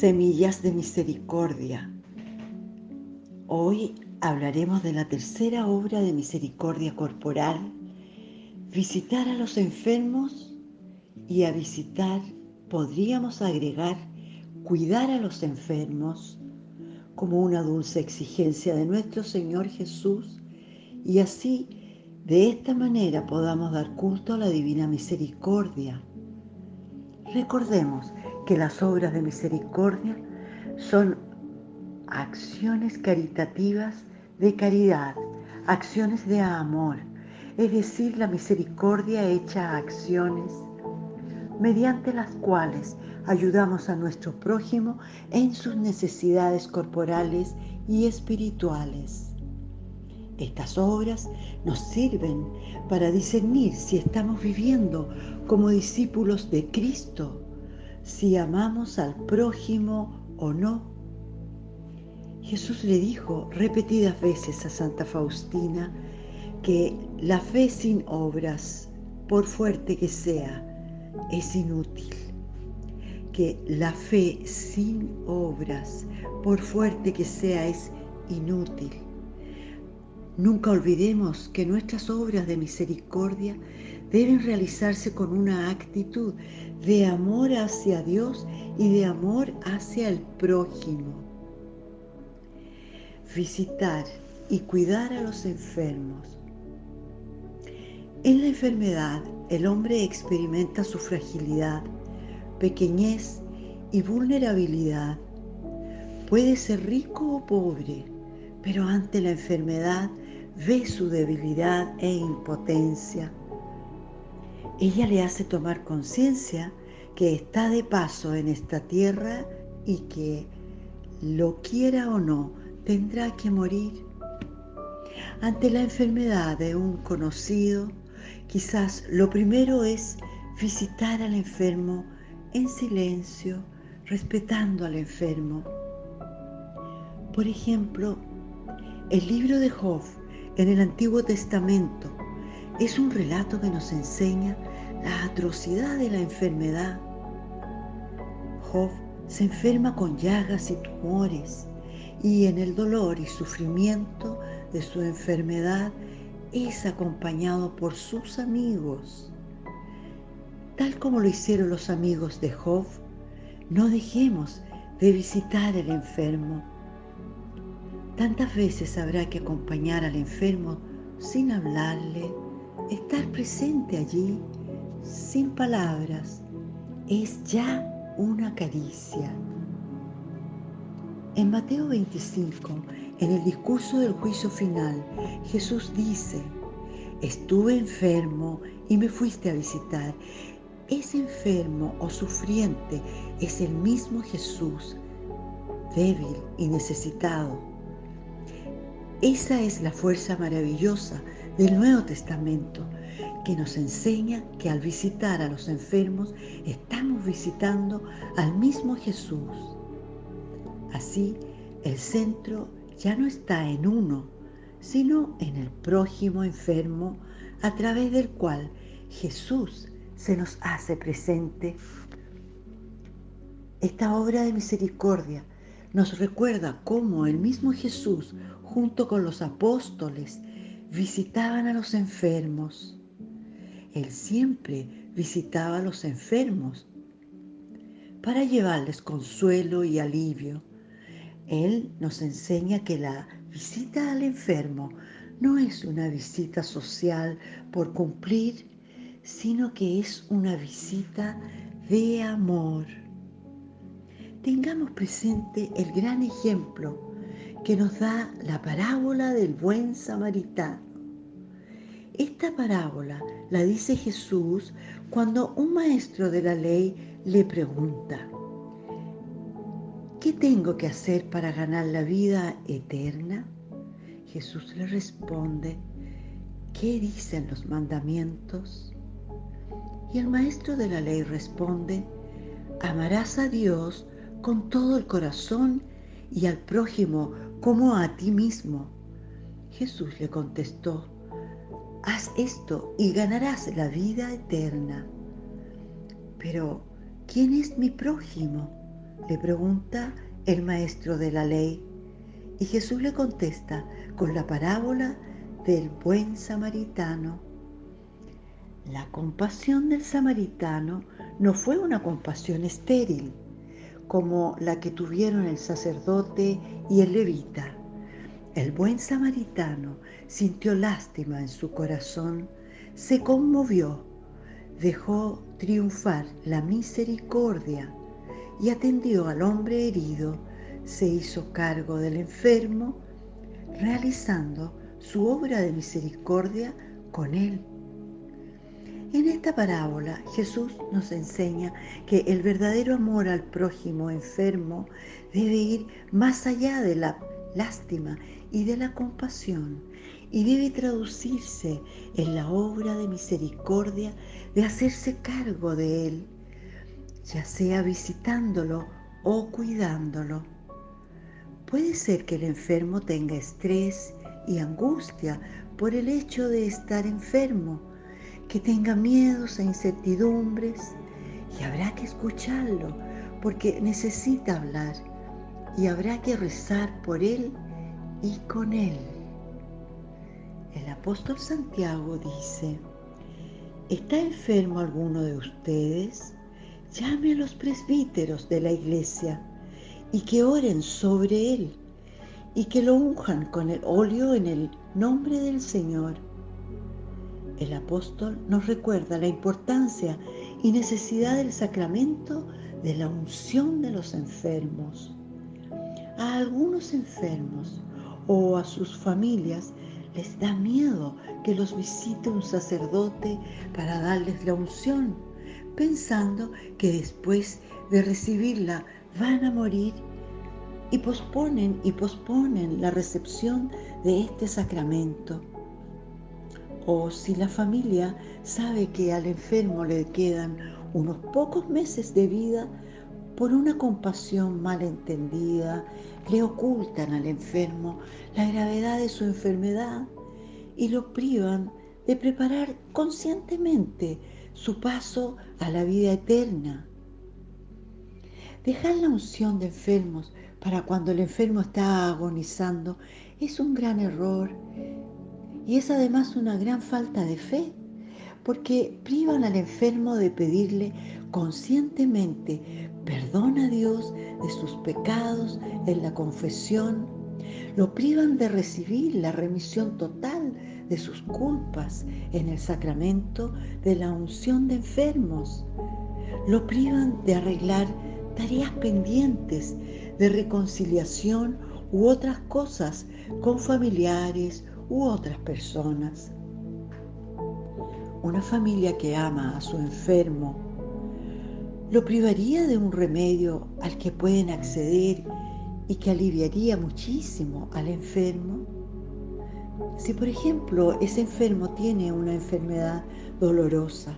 Semillas de misericordia. Hoy hablaremos de la tercera obra de misericordia corporal, visitar a los enfermos, y a visitar podríamos agregar cuidar a los enfermos como una dulce exigencia de nuestro Señor Jesús, y así de esta manera podamos dar culto a la divina misericordia. Recordemos que las obras de misericordia son acciones caritativas de caridad, acciones de amor, es decir, la misericordia hecha a acciones mediante las cuales ayudamos a nuestro prójimo en sus necesidades corporales y espirituales. Estas obras nos sirven para discernir si estamos viviendo como discípulos de Cristo, si amamos al prójimo o no. Jesús le dijo repetidas veces a Santa Faustina que la fe sin obras, por fuerte que sea, es inútil. Que la fe sin obras, por fuerte que sea, es inútil. Nunca olvidemos que nuestras obras de misericordia deben realizarse con una actitud de amor hacia Dios y de amor hacia el prójimo. Visitar y cuidar a los enfermos. En la enfermedad, el hombre experimenta su fragilidad, pequeñez y vulnerabilidad. Puede ser rico o pobre, pero ante la enfermedad ve su debilidad e impotencia. Ella le hace tomar conciencia que está de paso en esta tierra y que, lo quiera o no, tendrá que morir. Ante la enfermedad de un conocido, quizás lo primero es visitar al enfermo en silencio, respetando al enfermo. Por ejemplo, el libro de Job en el Antiguo Testamento es un relato que nos enseña la atrocidad de la enfermedad. Job se enferma con llagas y tumores, y en el dolor y sufrimiento de su enfermedad es acompañado por sus amigos. Tal como lo hicieron los amigos de Job, no dejemos de visitar al enfermo. Tantas veces habrá que acompañar al enfermo sin hablarle, estar presente allí, sin palabras, es ya una caricia. En Mateo 25, en el discurso del juicio final, Jesús dice: estuve enfermo y me fuiste a visitar. Ese enfermo o sufriente es el mismo Jesús, débil y necesitado. Esa es la fuerza maravillosa del Nuevo Testamento, que nos enseña que al visitar a los enfermos estamos visitando al mismo Jesús. Así, el centro ya no está en uno, sino en el prójimo enfermo, a través del cual Jesús se nos hace presente. Esta obra de misericordia nos recuerda cómo el mismo Jesús, junto con los apóstoles, visitaban a los enfermos. Él siempre visitaba a los enfermos para llevarles consuelo y alivio. Él nos enseña que la visita al enfermo no es una visita social por cumplir, sino que es una visita de amor. Tengamos presente el gran ejemplo que nos da la parábola del buen samaritano. Esta parábola la dice Jesús cuando un maestro de la ley le pregunta: ¿qué tengo que hacer para ganar la vida eterna? Jesús le responde: ¿qué dicen los mandamientos? Y el maestro de la ley responde: amarás a Dios con todo el corazón y al prójimo como a ti mismo. Jesús le contestó: haz esto y ganarás la vida eterna. Pero, ¿quién es mi prójimo? le pregunta el maestro de la ley. Y Jesús le contesta con la parábola del buen samaritano. La compasión del samaritano no fue una compasión estéril, como la que tuvieron el sacerdote y el levita. El buen samaritano sintió lástima en su corazón, se conmovió, dejó triunfar la misericordia y atendió al hombre herido, se hizo cargo del enfermo, realizando su obra de misericordia con él. En esta parábola Jesús nos enseña que el verdadero amor al prójimo enfermo debe ir más allá de la lástima y de la compasión y debe traducirse en la obra de misericordia de hacerse cargo de él, ya sea visitándolo o cuidándolo. Puede ser que el enfermo tenga estrés y angustia por el hecho de estar enfermo, que tenga miedos e incertidumbres, y habrá que escucharlo porque necesita hablar y habrá que rezar por él y con él. El apóstol Santiago dice: ¿está enfermo alguno de ustedes? Llame a los presbíteros de la iglesia y que oren sobre él y que lo unjan con el óleo en el nombre del Señor. El apóstol nos recuerda la importancia y necesidad del sacramento de la unción de los enfermos. A algunos enfermos o a sus familias les da miedo que los visite un sacerdote para darles la unción, pensando que después de recibirla van a morir, y posponen la recepción de este sacramento. O si la familia sabe que al enfermo le quedan unos pocos meses de vida, por una compasión malentendida, le ocultan al enfermo la gravedad de su enfermedad y lo privan de preparar conscientemente su paso a la vida eterna. Dejar la unción de enfermos para cuando el enfermo está agonizando es un gran error y es además una gran falta de fe, porque privan al enfermo de pedirle conscientemente perdón a Dios de sus pecados en la confesión, lo privan de recibir la remisión total de sus culpas en el sacramento de la unción de enfermos, lo privan de arreglar tareas pendientes de reconciliación u otras cosas con familiares u otras personas. Una familia que ama a su enfermo lo privaría de un remedio al que pueden acceder y que aliviaría muchísimo al enfermo. Si, por ejemplo, ese enfermo tiene una enfermedad dolorosa,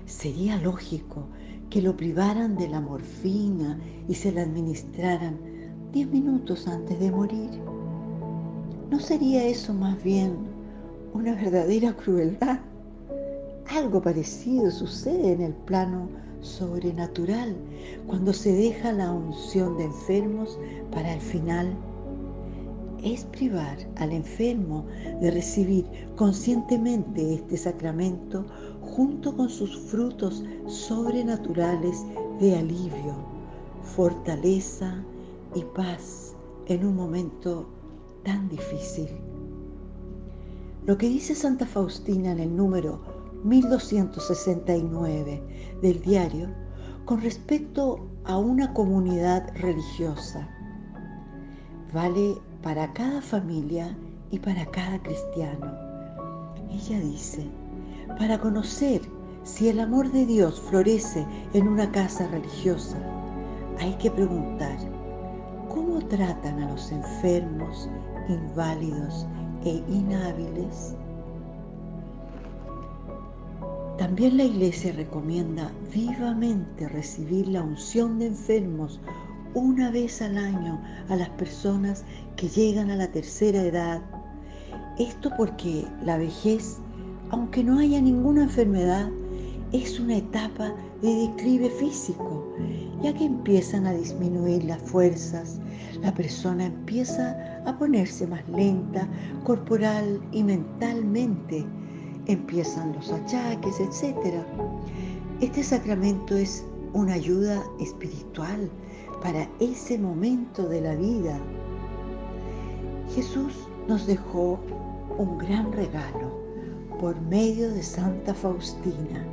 sería lógico que lo privaran de la morfina y se la administraran 10 minutos antes de morir. ¿No sería eso más bien una verdadera crueldad? Algo parecido sucede en el plano sobrenatural cuando se deja la unción de enfermos para el final. Es privar al enfermo de recibir conscientemente este sacramento junto con sus frutos sobrenaturales de alivio, fortaleza y paz en un momento tan difícil. Lo que dice Santa Faustina en el número 1269 del diario con respecto a una comunidad religiosa vale para cada familia y para cada cristiano. Ella dice: para conocer si el amor de Dios florece en una casa religiosa, hay que preguntar cómo tratan a los enfermos, inválidos e inhábiles. También la Iglesia recomienda vivamente recibir la unción de enfermos una vez al año a las personas que llegan a la tercera edad. Esto porque la vejez, aunque no haya ninguna enfermedad, es una etapa de declive físico ya que empiezan a disminuir las fuerzas, la persona empieza a ponerse más lenta, corporal y mentalmente. Empiezan los achaques, etc. Este sacramento es una ayuda espiritual para ese momento de la vida. Jesús nos dejó un gran regalo por medio de Santa Faustina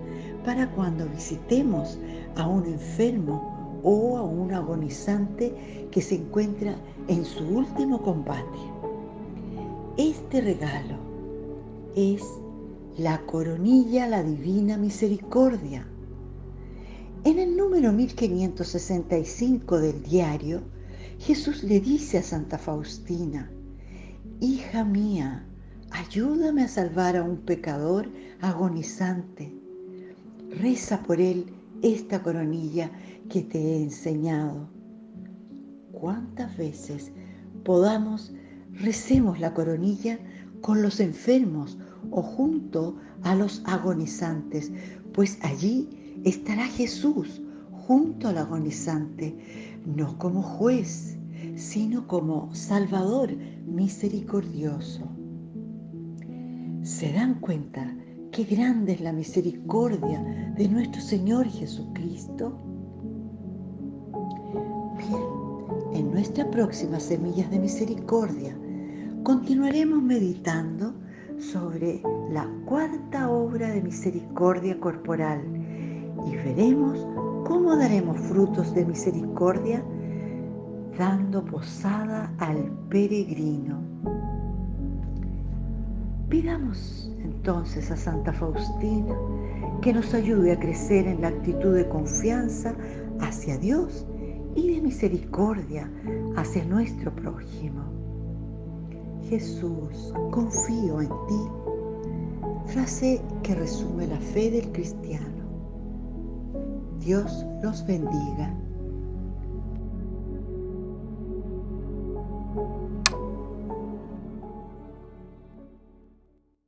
para cuando visitemos a un enfermo o a un agonizante que se encuentra en su último combate. Este regalo es la coronilla a la Divina Misericordia. En el número 1565 del diario, Jesús le dice a Santa Faustina: hija mía, ayúdame a salvar a un pecador agonizante. Reza por él esta coronilla que te he enseñado. ¿Cuántas veces podamos recemos la coronilla con los enfermos o junto a los agonizantes? Pues allí estará Jesús junto al agonizante, no como juez, sino como Salvador misericordioso. ¿Se dan cuenta qué grande es la misericordia de nuestro Señor Jesucristo? Bien, en nuestra próxima Semillas de Misericordia continuaremos meditando sobre la cuarta obra de misericordia corporal y veremos cómo daremos frutos de misericordia dando posada al peregrino. Pidamos entonces a Santa Faustina que nos ayude a crecer en la actitud de confianza hacia Dios y de misericordia hacia nuestro prójimo. Jesús, confío en ti. Frase que resume la fe del cristiano. Dios los bendiga.